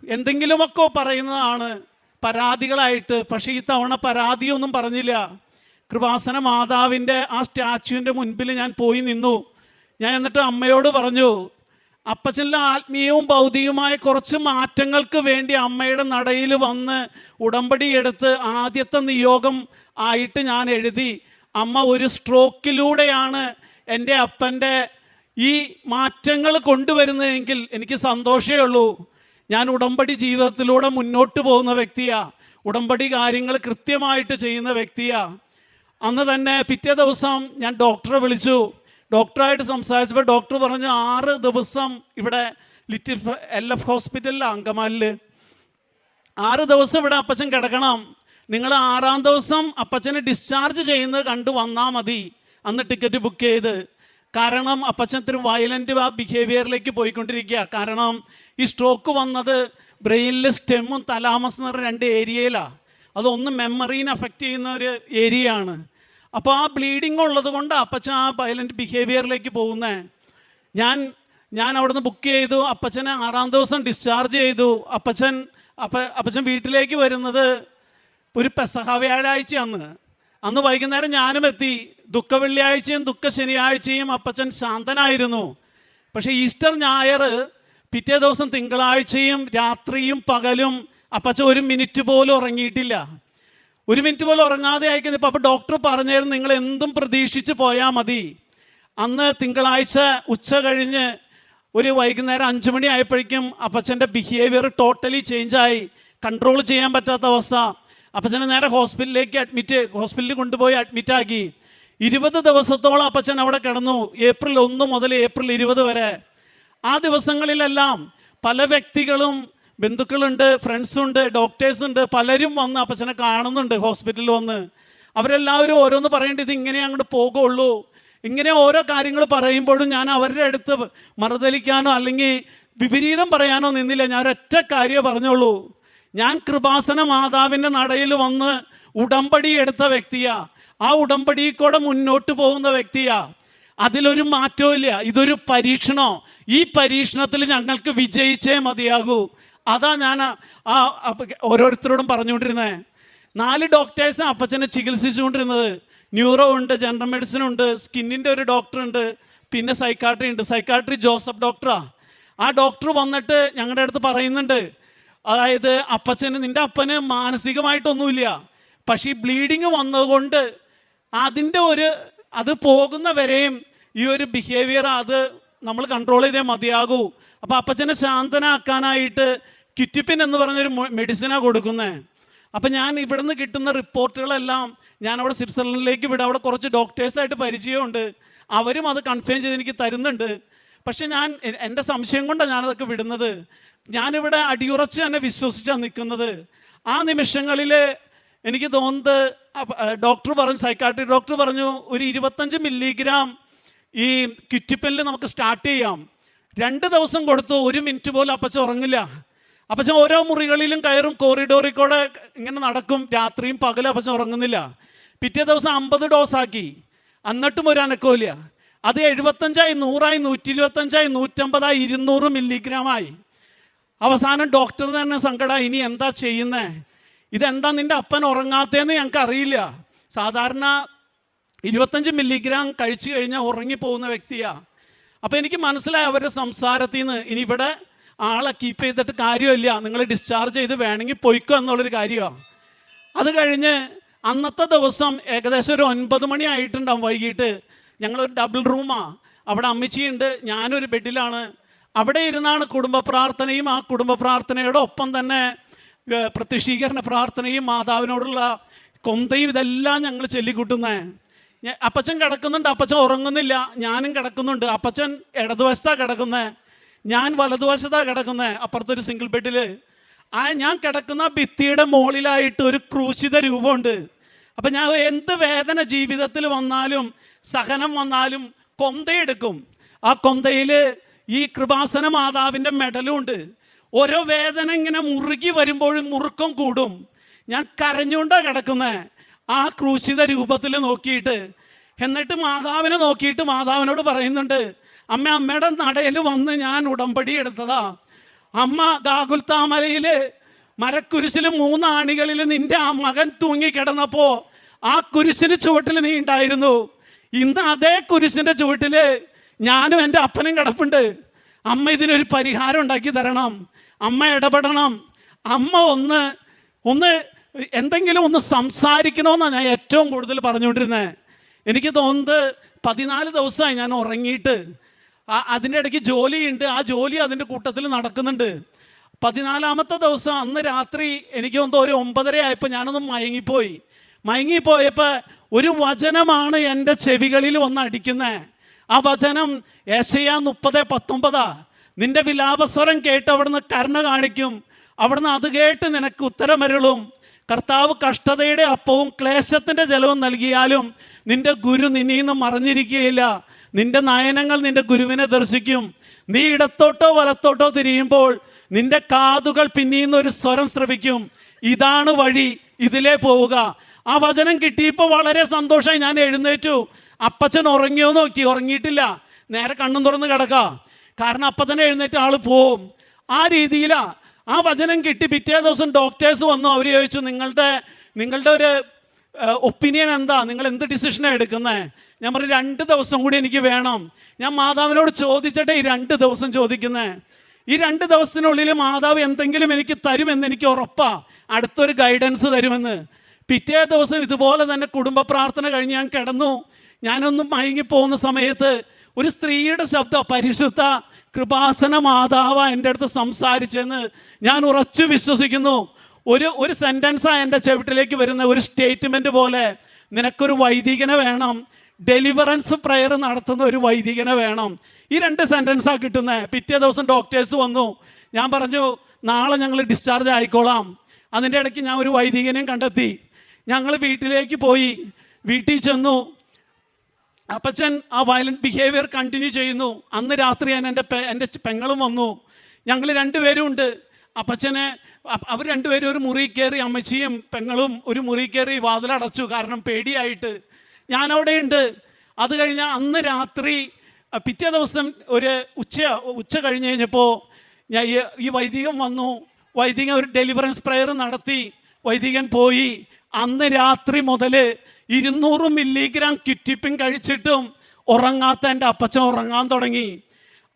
എന്തെങ്കിലുമൊക്കെ പറയുന്നതാണ് പരാതികളായിട്ട്. പക്ഷേ ഈ തവണ പരാതിയൊന്നും പറഞ്ഞില്ല. കൃപാസന മാതാവിൻ്റെ ആ സ്റ്റാച്യുവിൻ്റെ മുൻപിൽ ഞാൻ പോയി നിന്നു. ഞാൻ എന്നിട്ട് അമ്മയോട് പറഞ്ഞു, അപ്പച്ചനിലെ ആത്മീയവും ഭൗതികവുമായ കുറച്ച് മാറ്റങ്ങൾക്ക് വേണ്ടി അമ്മയുടെ നടയിൽ വന്ന് ഉടമ്പടി എടുത്ത് ആദ്യത്തെ നിയോഗം ആയിട്ട് ഞാൻ എഴുതി. അമ്മ ഒരു സ്ട്രോക്കിലൂടെയാണ് എൻ്റെ അപ്പൻ്റെ ഈ മാറ്റങ്ങൾ കൊണ്ടുവരുന്നതെങ്കിൽ എനിക്ക് സന്തോഷമേ ഉള്ളൂ. ഞാൻ ഉടമ്പടി ജീവിതത്തിലൂടെ മുന്നോട്ട് പോകുന്ന വ്യക്തിയാണ്. ഉടമ്പടി കാര്യങ്ങൾ കൃത്യമായിട്ട് ചെയ്യുന്ന വ്യക്തിയാണ്. അന്ന് തന്നെ പിറ്റേ ദിവസം ഞാൻ ഡോക്ടറെ വിളിച്ചു. ഡോക്ടറായിട്ട് സംസാരിച്ചപ്പോൾ ഡോക്ടർ പറഞ്ഞു 6 ദിവസം ഇവിടെ ലിറ്റിൽ LF ഹോസ്പിറ്റലിൽ അങ്കമാലിൽ 6 ദിവസം ഇവിടെ അപ്പച്ചൻ കിടക്കണം. നിങ്ങൾ 6-ാം ദിവസം അപ്പച്ചനെ ഡിസ്ചാർജ് ചെയ്യുന്നത് കണ്ടു വന്നാൽ മതി. അന്ന് ടിക്കറ്റ് ബുക്ക് ചെയ്ത്. കാരണം അപ്പച്ചൻ ഇത്തിരി വയലൻ്റ് ബിഹേവിയറിലേക്ക് പോയിക്കൊണ്ടിരിക്കുക. കാരണം ഈ സ്ട്രോക്ക് വന്നത് ബ്രെയിനിൽ സ്റ്റെമ്മും തലാമസ് എന്ന് പറഞ്ഞ 2 ഏരിയയിലാണ്. അതൊന്ന് മെമ്മറീനെ അഫക്റ്റ് ചെയ്യുന്ന ഒരു ഏരിയ ആണ്. അപ്പോൾ ആ ബ്ലീഡിങ് ഉള്ളത് കൊണ്ട് അപ്പച്ചൻ ആ വയലൻ്റ് ബിഹേവിയറിലേക്ക് പോകുന്നത്. ഞാൻ അവിടുന്ന് ബുക്ക് ചെയ്തു. അപ്പച്ചനെ 6-ാം ദിവസം ഡിസ്ചാർജ് ചെയ്തു. അപ്പച്ചൻ വീട്ടിലേക്ക് വരുന്നത് ഒരു പെസഹ വ്യാഴാഴ്ചയാണ്. അന്ന് വൈകുന്നേരം ഞാനും എത്തി. ദുഃഖ വെള്ളിയാഴ്ചയും ദുഃഖ ശനിയാഴ്ചയും അപ്പച്ചൻ ശാന്തനായിരുന്നു. പക്ഷേ ഈസ്റ്റർ ഞായർ പിറ്റേ ദിവസം തിങ്കളാഴ്ചയും രാത്രിയും പകലും അപ്പച്ചൻ 1 മിനിറ്റ് പോലും ഉറങ്ങിയിട്ടില്ല. 1 മിനിറ്റ് പോലും ഉറങ്ങാതെ അയക്കുന്നപ്പോൾ അപ്പോൾ ഡോക്ടർ പറഞ്ഞായിരുന്നു നിങ്ങൾ എന്തും പ്രതീക്ഷിച്ച് പോയാൽ മതി. അന്ന് തിങ്കളാഴ്ച ഉച്ച കഴിഞ്ഞ് ഒരു വൈകുന്നേരം 5 മണി ആയപ്പോഴേക്കും അപ്പച്ചൻ്റെ ബിഹേവിയർ ടോട്ടലി ചേഞ്ചായി. കൺട്രോൾ ചെയ്യാൻ പറ്റാത്ത അവസ്ഥ. അപ്പച്ചനെ നേരെ ഹോസ്പിറ്റലിൽ കൊണ്ടുപോയി അഡ്മിറ്റാക്കി. 20 ദിവസത്തോളം അപ്പച്ചൻ അവിടെ കിടന്നു. ഏപ്രിൽ 1 മുതൽ ഏപ്രിൽ 20 വരെ. ആ ദിവസങ്ങളിലെല്ലാം പല വ്യക്തികളും, ബന്ധുക്കളുണ്ട്, ഫ്രണ്ട്സുണ്ട്, ഡോക്ടേഴ്സുണ്ട്, പലരും വന്ന് അപ്പച്ചനെ കാണുന്നുണ്ട് ഹോസ്പിറ്റലിൽ വന്ന്. അവരെല്ലാവരും ഓരോന്ന് പറയേണ്ടത് ഇത് ഇങ്ങനെ അങ്ങോട്ട് പോകുള്ളൂ. ഇങ്ങനെ ഓരോ കാര്യങ്ങൾ പറയുമ്പോഴും ഞാൻ അവരുടെ അടുത്ത് മറുതലിക്കാനോ അല്ലെങ്കിൽ വിപരീതം പറയാനോ നിന്നില്ല. ഞാൻ ഒരൊറ്റ കാര്യമേ പറഞ്ഞുള്ളൂ. ഞാൻ കൃപാസന മാതാവിൻ്റെ നടയിൽ വന്ന് ഉടമ്പടി എടുത്ത വ്യക്തിയാ. ആ ഉടമ്പടിയിൽ കൂടെ മുന്നോട്ട് പോകുന്ന വ്യക്തിയാ. അതിലൊരു മാറ്റവും ഇല്ല. ഇതൊരു പരീക്ഷണോ. ഈ പരീക്ഷണത്തിൽ ഞങ്ങൾക്ക് വിജയിച്ചേ മതിയാകൂ. അതാ ഞാൻ ഓരോരുത്തരോടും പറഞ്ഞുകൊണ്ടിരുന്നത്. 4 ഡോക്ടേഴ്സ് അപ്പച്ചനെ ചികിത്സിച്ചുകൊണ്ടിരുന്നത്. ന്യൂറോ ഉണ്ട്, ജനറൽ മെഡിസിൻ ഉണ്ട്, സ്കിന്നിൻ്റെ ഒരു ഡോക്ടറുണ്ട്, പിന്നെ സൈക്കാട്രി ഉണ്ട്. സൈക്കാട്രി ജോസഫ് ഡോക്ടറാണ്. ആ ഡോക്ടർ വന്നിട്ട് ഞങ്ങളുടെ അടുത്ത് പറയുന്നുണ്ട്, അതായത് നിൻ്റെ അപ്പന് മാനസികമായിട്ടൊന്നുമില്ല, പക്ഷേ ഈ ബ്ലീഡിങ് വന്നതുകൊണ്ട് അത് പോകുന്ന വരെയും ഈ ഒരു ബിഹേവിയർ അത് നമ്മൾ കൺട്രോൾ ചെയ്തേ മതിയാകൂ. അപ്പോൾ അപ്പച്ചനെ ശാന്തനാക്കാനായിട്ട് ക്വിറ്റിപ്പിൻ എന്ന് പറഞ്ഞൊരു മെഡിസിനാണ് കൊടുക്കുന്നത്. അപ്പം ഞാൻ ഇവിടുന്ന് കിട്ടുന്ന റിപ്പോർട്ടുകളെല്ലാം ഞാൻ അവിടെ സ്വിറ്റ്സർലൻഡിലേക്ക് വിടും. അവിടെ കുറച്ച് ഡോക്ടേഴ്സായിട്ട് പരിചയമുണ്ട്. അവരും അത് കൺഫേം ചെയ്ത് എനിക്ക് തരുന്നുണ്ട്. പക്ഷെ എൻ്റെ സംശയം കൊണ്ടാണ് ഞാനതൊക്കെ വിടുന്നത്. ഞാനിവിടെ അടിയുറച്ച് തന്നെ വിശ്വസിച്ചാണ് നിൽക്കുന്നത്. ആ നിമിഷങ്ങളിൽ എനിക്ക് തോന്നുന്നത് സൈക്കാട്രി ഡോക്ടർ പറഞ്ഞു ഒരു 25 മില്ലിഗ്രാം ഈ ക്വിറ്റിപ്പനിൽ നമുക്ക് സ്റ്റാർട്ട് ചെയ്യാം. 2 ദിവസം കൊടുത്തു. 1 മിനിറ്റ് പോലും അപ്പച്ചൻ ഉറങ്ങില്ല. അപ്പച്ചൻ ഓരോ മുറികളിലും കയറും, കോറിഡോറിൽ കൂടെ ഇങ്ങനെ നടക്കും. രാത്രിയും പകലും അപ്പച്ചൻ ഉറങ്ങുന്നില്ല. പിറ്റേ ദിവസം 50 ഡോസാക്കി. എന്നിട്ടും ഒരു അനക്കമില്ല. അത് 75ആയി, 100ആയി, 125ആയി, 150ആയി, 200 മില്ലിഗ്രാമായി. അവസാനം ഡോക്ടർ തന്നെ സങ്കടമായി, ഇനി എന്താ ചെയ്യുന്നേ, ഇതെന്താ നിൻ്റെ അപ്പൻ ഉറങ്ങാത്തതെന്ന് ഞങ്ങൾക്ക് അറിയില്ല. സാധാരണ 25 മില്ലിഗ്രാം കഴിച്ചു കഴിഞ്ഞാൽ ഉറങ്ങിപ്പോകുന്ന വ്യക്തിയാണ്. അപ്പോൾ എനിക്ക് മനസ്സിലായി അവരുടെ സംസാരത്തിൽ നിന്ന് ഇനി ഇവിടെ ആളെ കീപ്പ് ചെയ്തിട്ട് കാര്യമില്ല, നിങ്ങൾ ഡിസ്ചാർജ് ചെയ്ത് വേണമെങ്കിൽ പൊയ്ക്കോ എന്നുള്ളൊരു കാര്യമാണ്. അത് കഴിഞ്ഞ് അന്നത്തെ ദിവസം ഏകദേശം ഒരു 9 മണി ആയിട്ടുണ്ടാവും വൈകിട്ട്. ഞങ്ങളൊരു ഡബിൾ റൂമാണ്. അവിടെ അമ്മച്ചിയുണ്ട്, ഞാനൊരു ബെഡിലാണ്. അവിടെ ഇരുന്നാണ് കുടുംബ പ്രാർത്ഥനയും ആ കുടുംബ പ്രാർത്ഥനയുടെ ഒപ്പം തന്നെ പ്രത്യക്ഷീകരണ പ്രാർത്ഥനയും മാതാവിനോടുള്ള കൊന്തയും ഇതെല്ലാം ഞങ്ങൾ ചൊല്ലിക്കൂട്ടുന്നത്. അപ്പച്ചൻ കിടക്കുന്നുണ്ട്, അപ്പച്ചൻ ഉറങ്ങുന്നില്ല, ഞാനും കിടക്കുന്നുണ്ട്. അപ്പച്ചൻ ഇടതുവശത്താണ് കിടക്കുന്നത്, ഞാൻ വലതുവശത്താണ് കിടക്കുന്നത്, അപ്പുറത്തൊരു സിംഗിൾ ബെഡിൽ. ഞാൻ കിടക്കുന്ന ഭിത്തിയുടെ മുകളിലായിട്ട് ഒരു ക്രൂശിത രൂപമുണ്ട്. അപ്പം ഞാൻ എന്ത് വേദന ജീവിതത്തിൽ വന്നാലും സഹനം വന്നാലും കൊന്തയെടുക്കും. ആ കൊന്തയിൽ ഈ കൃപാസന മാതാവിൻ്റെ മെഡലും ഉണ്ട്. ഓരോ വേദന ഇങ്ങനെ മുറുകി വരുമ്പോഴും മുറുക്കം കൂടും. ഞാൻ കരഞ്ഞുകൊണ്ടാണ് കിടക്കുന്നത് ആ ക്രൂശിത രൂപത്തിൽ നോക്കിയിട്ട്. എന്നിട്ട് മാതാവിനെ നോക്കിയിട്ട് മാതാവിനോട് പറയുന്നുണ്ട്, അമ്മയുടെ നടയിൽ വന്ന് ഞാൻ ഉടമ്പടി എടുത്തതാ. അമ്മ ഗാഗുൽത്താമലയിൽ മരക്കുരിശിൽ 3 ആണികളിൽ നിൻ്റെ ആ മകൻ തൂങ്ങിക്കിടന്നപ്പോൾ ആ കുരിശിന് ചുവട്ടിൽ നീ ഉണ്ടായിരുന്നു. ഇന്ന് അതേ കുരിശിൻ്റെ ചുവട്ടിൽ ഞാനും എൻ്റെ അപ്പനും കിടപ്പുണ്ട്. അമ്മ ഇതിനൊരു പരിഹാരം ഉണ്ടാക്കി തരണം, അമ്മ ഇടപെടണം, അമ്മ ഒന്ന് എന്തെങ്കിലും ഒന്ന് സംസാരിക്കണമെന്നാണ് ഞാൻ ഏറ്റവും കൂടുതൽ പറഞ്ഞുകൊണ്ടിരുന്നത്. എനിക്ക് തോന്നുന്നത് 14 ദിവസമായി ഞാൻ ഉറങ്ങിയിട്ട്. അതിൻ്റെ ഇടയ്ക്ക് ജോലിയുണ്ട്, ആ ജോലി അതിൻ്റെ കൂട്ടത്തിൽ നടക്കുന്നുണ്ട്. 14ാമത്തെ ദിവസം അന്ന് രാത്രി എനിക്ക് എന്തോ ഒരു 9:30 ആയപ്പോൾ ഞാനൊന്ന് മയങ്ങിപ്പോയപ്പോൾ ഒരു വചനമാണ് എൻ്റെ ചെവികളിൽ വന്ന് അടിക്കുന്നത്. ആ വചനം യെശയ്യാ 30:19. നിന്റെ വിലാപസ്വരം കേട്ട് അവിടുന്ന് കരുണ കാണിക്കും, അവിടുന്ന് അത് കേട്ട് നിനക്ക് ഉത്തരമരുളും. കർത്താവ് കഷ്ടതയുടെ അപ്പവും ക്ലേശത്തിൻ്റെ ജലവും നൽകിയാലും നിന്റെ ഗുരു നിന്നിൽ നിന്ന് മറഞ്ഞിരിക്കുകയില്ല. നിന്റെ നയനങ്ങൾ നിന്റെ ഗുരുവിനെ ദർശിക്കും. നീ ഇടത്തോട്ടോ വലത്തോട്ടോ തിരിയുമ്പോൾ നിന്റെ കാതുകൾ പിന്നീന്ന് ഒരു സ്വരം ശ്രവിക്കും, ഇതാണ് വഴി, ഇതിലേ പോവുക. ആ വചനം കിട്ടിയപ്പോൾ വളരെ സന്തോഷമായി. ഞാൻ എഴുന്നേറ്റു. അപ്പച്ചൻ ഉറങ്ങിയോ നോക്കി, ഉറങ്ങിയിട്ടില്ല. നേരെ കണ്ണും തുറന്ന് കിടക്കുക. കാരണം അപ്പം തന്നെ എഴുന്നേറ്റ് ആൾ പോവും. ആ രീതിയിലാണ്. ആ വചനം കിട്ടി. പിറ്റേ ദിവസം ഡോക്ടേഴ്സ് വന്നു. അവർ ചോദിച്ചു, നിങ്ങളുടെ ഒരു ഒപ്പീനിയൻ എന്താ, നിങ്ങൾ എന്ത് ഡിസിഷനാണ് എടുക്കുന്നത്? ഞാൻ പറഞ്ഞു 2 ദിവസം കൂടി എനിക്ക് വേണം. ഞാൻ മാതാവിനോട് ചോദിച്ചിട്ടേ ഈ 2 ദിവസം ചോദിക്കുന്നത്. ഈ 2 ദിവസത്തിനുള്ളിൽ മാതാവ് എന്തെങ്കിലും എനിക്ക് തരുമെന്ന് എനിക്ക് ഉറപ്പാണ്. അടുത്തൊരു ഗൈഡൻസ് തരുമെന്ന്. പിറ്റേ ദിവസം ഇതുപോലെ തന്നെ കുടുംബ പ്രാർത്ഥന കഴിഞ്ഞ് ഞാൻ കിടന്നു. ഞാനൊന്നും മയങ്ങിപ്പോകുന്ന സമയത്ത് ഒരു സ്ത്രീയുടെ ശബ്ദം, പരിശുദ്ധ കൃപാസന മാതാവ എൻ്റെ അടുത്ത് സംസാരിച്ചെന്ന് ഞാൻ ഉറച്ചു വിശ്വസിക്കുന്നു. ഒരു സെൻറ്റൻസാണ് എൻ്റെ ചെവിട്ടിലേക്ക് വരുന്ന, ഒരു സ്റ്റേറ്റ്മെൻറ്റ് പോലെ. നിനക്കൊരു വൈദികനെ വേണം, ഡെലിവറൻസ് പ്രെയർ നടത്തുന്ന ഒരു വൈദികനെ വേണം. ഈ 2 സെൻറ്റൻസാണ് കിട്ടുന്നത്. പിറ്റേ ദിവസം ഡോക്ടേഴ്സ് വന്നു. ഞാൻ പറഞ്ഞു, നാളെ ഞങ്ങൾ ഡിസ്ചാർജ് ആയിക്കോളാം. അതിൻ്റെ ഇടയ്ക്ക് ഞാൻ ഒരു വൈദികനെയും കണ്ടെത്തി. ഞങ്ങൾ വീട്ടിലേക്ക് പോയി. വീട്ടിൽ ചെന്നു. അപ്പച്ചൻ ആ വയലൻറ്റ് ബിഹേവിയർ കണ്ടിന്യൂ ചെയ്യുന്നു. അന്ന് രാത്രി എൻ്റെ പെങ്ങളും വന്നു. ഞങ്ങൾ 2 പേരും ഉണ്ട്. അപ്പച്ചനെ അവർ 2 പേരും ഒരു മുറി കയറി, അമ്മച്ചിയും പെങ്ങളും ഒരു മുറി കയറി വാതിലടച്ചു. കാരണം പേടിയായിട്ട്. ഞാനവിടെ ഉണ്ട്. അത് കഴിഞ്ഞാൽ അന്ന് രാത്രി പിറ്റേ ദിവസം ഒരു ഉച്ച കഴിഞ്ഞപ്പോൾ ഈ വൈദികൻ വന്നു. വൈദികൻ ഒരു ഡെലിവറൻസ് പ്രെയർ നടത്തി. വൈദികൻ പോയി. അന്ന് രാത്രി മുതൽ 200 മില്ലിഗ്രാം ക്വിറ്റിപ്പിൻ കഴിച്ചിട്ടും ഉറങ്ങാത്ത എൻ്റെ അപ്പച്ചൻ ഉറങ്ങാൻ തുടങ്ങി.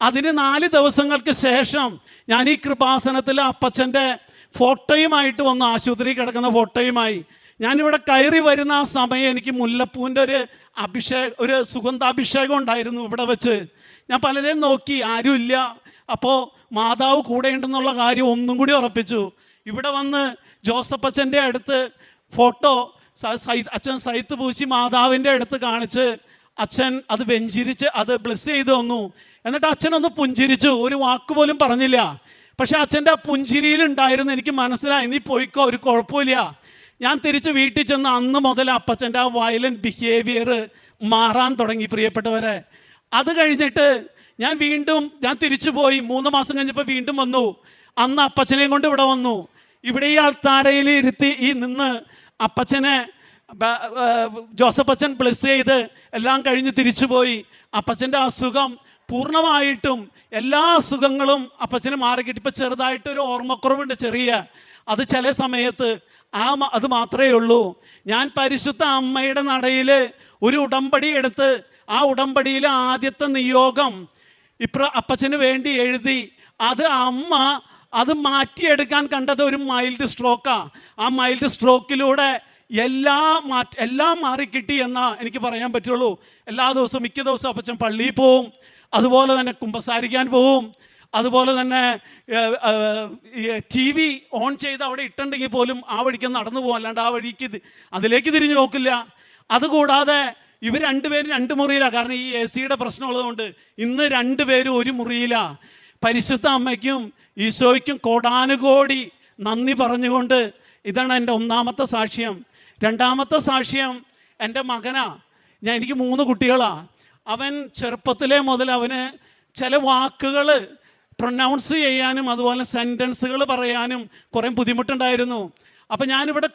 അതിന് 4 ദിവസങ്ങൾക്ക് ശേഷം ഞാൻ ഈ കൃപാസനത്തിൽ അപ്പച്ചൻ്റെ ഫോട്ടോയുമായിട്ട് വന്നു. ആശുപത്രി കിടക്കുന്ന ഫോട്ടോയുമായി ഞാനിവിടെ കയറി വരുന്ന ആ സമയം എനിക്ക് മുല്ലപ്പൂവിൻ്റെ ഒരു സുഗന്ധാഭിഷേകം ഉണ്ടായിരുന്നു ഇവിടെ വെച്ച്. ഞാൻ പലരെയും നോക്കി, ആരുമില്ല. അപ്പോൾ മാതാവ് കൂടെ ഉണ്ടെന്നുള്ള കാര്യം ഒന്നും കൂടി ഉറപ്പിച്ചു. ഇവിടെ വന്ന് ജോസഫ് അച്ഛൻ്റെ അടുത്ത് ഫോട്ടോ അച്ഛൻ സൈത്ത് പൂശി മാതാവിൻ്റെ അടുത്ത് കാണിച്ച് അച്ഛൻ അത് വെഞ്ചിരിച്ച് അത് ബ്ലെസ് ചെയ്ത് തന്നു. എന്നിട്ട് അച്ഛനൊന്ന് പുഞ്ചിരിച്ചു. ഒരു വാക്ക് പോലും പറഞ്ഞില്ല. പക്ഷെ അച്ഛൻ്റെ ആ പുഞ്ചിരിയിലുണ്ടായിരുന്നു എനിക്ക് മനസ്സിലായി, നീ പോയിക്കോ, ഒരു കുഴപ്പമില്ല. ഞാൻ തിരിച്ച് വീട്ടിൽ ചെന്ന് അന്ന് മുതൽ അപ്പച്ചൻ്റെ ആ വയലൻറ്റ് ബിഹേവിയർ മാറാൻ തുടങ്ങി പ്രിയപ്പെട്ടവരെ. അത് കഴിഞ്ഞിട്ട് ഞാൻ തിരിച്ചു പോയി. 3 മാസം കഴിഞ്ഞപ്പോൾ വീണ്ടും വന്നു. അന്ന് അപ്പച്ചനെയും കൊണ്ട് ഇവിടെ വന്നു. ഇവിടെ ഈ ആൾത്താരയിൽ ഇരുത്തി നിന്ന് അപ്പച്ചനെ ജോസഫ് അച്ഛൻ ബ്ലെസ് ചെയ്ത് എല്ലാം കഴിഞ്ഞ് തിരിച്ചു പോയി. അപ്പച്ചൻ്റെ അസുഖം പൂർണ്ണമായിട്ടും എല്ലാ അസുഖങ്ങളും അപ്പച്ചന് മാറിക്കിട്ടി. ഇപ്പം ചെറുതായിട്ടൊരു ഓർമ്മക്കുറവുണ്ട്, ചെറിയ. അത് ചില സമയത്ത് അത് മാത്രമേ ഉള്ളൂ. ഞാൻ പരിശുദ്ധ അമ്മയുടെ നടയിൽ ഒരു ഉടമ്പടി എടുത്ത് ആ ഉടമ്പടിയിലെ ആദ്യത്തെ നിയോഗം അപ്പച്ചന് വേണ്ടി എഴുതി. അത് മാറ്റിയെടുക്കാൻ കണ്ടത് ഒരു മൈൽഡ് സ്ട്രോക്കാണ്. ആ മൈൽഡ് സ്ട്രോക്കിലൂടെ എല്ലാം മാറിക്കിട്ടി എന്നാ എനിക്ക് പറയാൻ പറ്റുള്ളൂ. മിക്ക ദിവസവും അപ്പച്ചൻ പള്ളിയിൽ പോവും. അതുപോലെ തന്നെ കുമ്പസാരിക്കാൻ പോവും. അതുപോലെ തന്നെ TV ഓൺ ചെയ്ത് അവിടെ ഇട്ടുണ്ടെങ്കിൽ പോലും ആ വഴിക്ക് നടന്നു പോകും, അല്ലാണ്ട് ആ വഴിക്ക് അതിലേക്ക് തിരിഞ്ഞു നോക്കില്ല. അതുകൂടാതെ ഇവർ 2 പേരും 2 മുറിയിലാണ്. കാരണം ഈ AC-യുടെ പ്രശ്നമുള്ളതുകൊണ്ട് ഇന്ന് 2 പേരും ഒരു മുറിയിലാണ്. പരിശുദ്ധ അമ്മയ്ക്കും ഈശോയ്ക്കും കോടാനുകോടി നന്ദി പറഞ്ഞുകൊണ്ട് ഇതാണ് എൻ്റെ 1ാമത്തെ സാക്ഷ്യം. 2ാമത്തെ സാക്ഷ്യം എൻ്റെ മകനാ. എനിക്ക് 3 കുട്ടികളാണ്. അവൻ ചെറുപ്പത്തിലേ മുതൽ അവന് ചില വാക്കുകൾ പ്രൊനൗൺസ് ചെയ്യാനും അതുപോലെ സെൻറ്റൻസുകൾ പറയാനും കുറേ ബുദ്ധിമുട്ടുണ്ടായിരുന്നു. അപ്പം ഞാനിവിടെ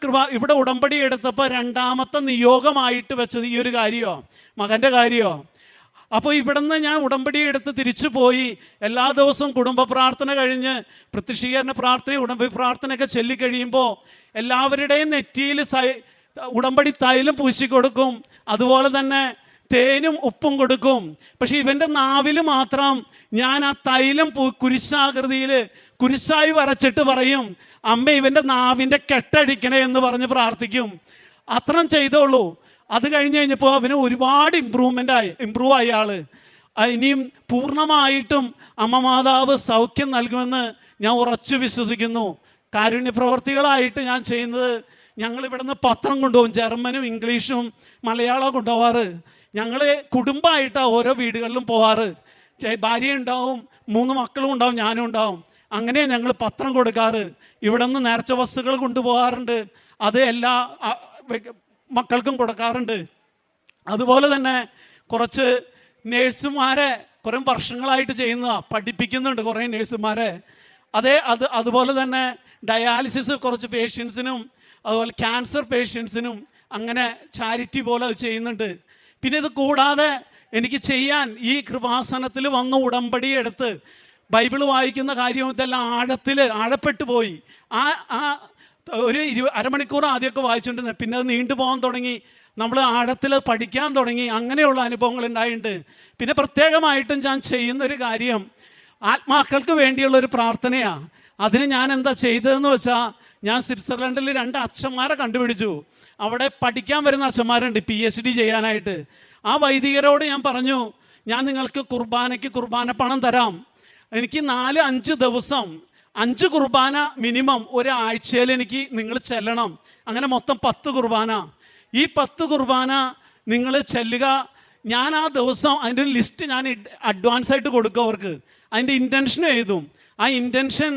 ഉടമ്പടി എടുത്തപ്പോൾ 2ാമത്തെ നിയോഗമായിട്ട് വെച്ചത് ഈ ഒരു കാര്യമോ, മകൻ്റെ കാര്യമോ. അപ്പോൾ ഇവിടുന്ന് ഞാൻ ഉടമ്പടി എടുത്ത് തിരിച്ചു പോയി. എല്ലാ ദിവസവും കുടുംബ പ്രാർത്ഥന കഴിഞ്ഞ് പ്രത്യക്ഷീകരണ പ്രാർത്ഥന, ഉടമ്പടി പ്രാർത്ഥനയൊക്കെ ചൊല്ലിക്കഴിയുമ്പോൾ എല്ലാവരുടെയും നെറ്റിയിൽ ഉടമ്പടി തൈലം പൂശിക്കൊടുക്കും. അതുപോലെ തന്നെ തേനും ഉപ്പും കൊടുക്കും. പക്ഷെ ഇവൻ്റെ നാവിൽ മാത്രം ഞാൻ ആ തൈലം കുരിശാകൃതിയിൽ കുരിശായി വരച്ചിട്ട് പറയും, അമ്മ ഇവൻ്റെ നാവിൻ്റെ കെട്ടടിക്കണേ എന്ന് പറഞ്ഞ് പ്രാർത്ഥിക്കും. അത്രയും ചെയ്തോളൂ. അത് കഴിഞ്ഞ് കഴിഞ്ഞപ്പോൾ അവന് ഒരുപാട് ഇമ്പ്രൂവ് ആയി ആൾ. ഇനിയും പൂർണ്ണമായിട്ടും അമ്മ മാതാവ് സൗഖ്യം നൽകുമെന്ന് ഞാൻ ഉറച്ചു വിശ്വസിക്കുന്നു. കാരുണ്യ പ്രവർത്തികളായിട്ട് ഞാൻ ചെയ്യുന്നത്, ഞങ്ങൾ ഇവിടുന്ന് പത്രം കൊണ്ടുപോകും, ജർമ്മനും ഇംഗ്ലീഷും മലയാളവും കൊണ്ടുപോവാറ്. ഞങ്ങൾ കുടുംബമായിട്ടാണ് ഓരോ വീടുകളിലും പോവാറ്. ഭാര്യ ഉണ്ടാവും, 3 മക്കളും ഉണ്ടാവും, ഞാനും ഉണ്ടാവും. അങ്ങനെ ഞങ്ങൾ പത്രം കൊടുക്കാറ്. ഇവിടെ നിന്ന് നേർച്ച വസ്തുക്കൾ കൊണ്ടുപോകാറുണ്ട്, അത് എല്ലാ മക്കൾക്കും കൊടുക്കാറുണ്ട്. അതുപോലെ തന്നെ കുറച്ച് നേഴ്സുമാരെ കുറേ വർഷങ്ങളായിട്ട് ചെയ്യുന്നതാണ്, പഠിപ്പിക്കുന്നുണ്ട് കുറേ നേഴ്സുമാരെ. അതുപോലെ തന്നെ ഡയാലിസിസ് കുറച്ച് പേഷ്യൻസിനും, അതുപോലെ ക്യാൻസർ പേഷ്യൻസിനും അങ്ങനെ ചാരിറ്റി പോലെ അത് ചെയ്യുന്നുണ്ട്. പിന്നെ ഇത് കൂടാതെ എനിക്ക് ചെയ്യാൻ ഈ കൃപാസനത്തിൽ വന്ന് ഉടമ്പടി എടുത്ത് ബൈബിൾ വായിക്കുന്ന കാര്യം ഇതെല്ലാം ആഴപ്പെട്ടു പോയി. ഒരു അരമണിക്കൂർ ആദ്യമൊക്കെ വായിച്ചുകൊണ്ടിരുന്നത്, പിന്നെ അത് നീണ്ടുപോകാൻ തുടങ്ങി, നമ്മൾ ആഴത്തിൽ പഠിക്കാൻ തുടങ്ങി. അങ്ങനെയുള്ള അനുഭവങ്ങൾ ഉണ്ടായിട്ടുണ്ട്. പിന്നെ പ്രത്യേകമായിട്ടും ഞാൻ ചെയ്യുന്നൊരു കാര്യം ആത്മാക്കൾക്ക് വേണ്ടിയുള്ളൊരു പ്രാർത്ഥനയാണ്. അതിന് ഞാൻ എന്താ ചെയ്തതെന്ന് വെച്ചാൽ, ഞാൻ സ്വിറ്റ്സർലൻഡിൽ 2 അച്ഛന്മാരെ കണ്ടുപിടിച്ചു. അവിടെ പഠിക്കാൻ വരുന്ന അച്ഛന്മാരുണ്ട് PhD ചെയ്യാനായിട്ട്. ആ വൈദികരോട് ഞാൻ പറഞ്ഞു, ഞാൻ നിങ്ങൾക്ക് കുർബാന പണം തരാം. എനിക്ക് 4-5 ദിവസം 5 കുർബാന മിനിമം ഒരാഴ്ചയിൽ എനിക്ക് നിങ്ങൾ ചെല്ലണം. അങ്ങനെ മൊത്തം 10 കുർബാന. ഈ 10 കുർബാന നിങ്ങൾ ചെല്ലുക. ഞാൻ ആ ദിവസം അതിൻ്റെ ഒരു ലിസ്റ്റ് ഞാൻ അഡ്വാൻസ് ആയിട്ട് കൊടുക്കും അവർക്ക്. അതിൻ്റെ ഇൻറ്റൻഷൻ എഴുതും. ആ ഇൻറ്റൻഷൻ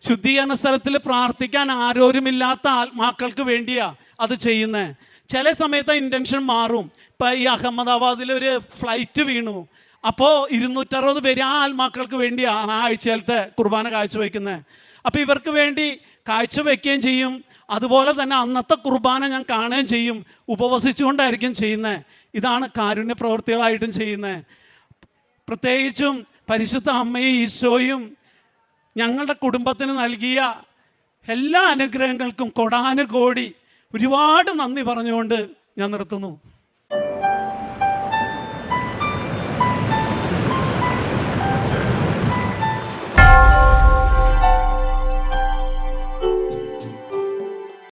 ശുദ്ധീകരണ സ്ഥലത്തിൽ പ്രാർത്ഥിക്കാൻ ആരോരുമില്ലാത്ത ആത്മാക്കൾക്ക് വേണ്ടിയാണ് അത് ചെയ്യുന്നത്. ചില സമയത്ത് ഇൻറ്റൻഷൻ മാറും. ഇപ്പം ഈ അഹമ്മദാബാദിൽ ഒരു ഫ്ലൈറ്റ് വീണു, അപ്പോൾ 260 പേര് ആ ആത്മാക്കൾക്ക് വേണ്ടിയാണ് ആ ആഴ്ചയിലത്തെ കുർബാന കാഴ്ചവെക്കുന്നത്. അപ്പോൾ ഇവർക്ക് വേണ്ടി കാഴ്ചവെക്കുകയും ചെയ്യും. അതുപോലെ തന്നെ അന്നത്തെ കുർബാന ഞാൻ കാണുകയും ചെയ്യും. ഉപവസിച്ചുകൊണ്ടായിരിക്കും ചെയ്യുന്നത്. ഇതാണ് കാരുണ്യ പ്രവൃത്തികളായിട്ടും ചെയ്യുന്നത്. പ്രത്യേകിച്ചും പരിശുദ്ധ അമ്മയും ഈശോയും ഞങ്ങളുടെ കുടുംബത്തിന് നൽകിയ എല്ലാ അനുഗ്രഹങ്ങൾക്കും കൊടാനുകോടി ഒരുപാട് നന്ദി പറഞ്ഞുകൊണ്ട് ഞാൻ നിർത്തുന്നു.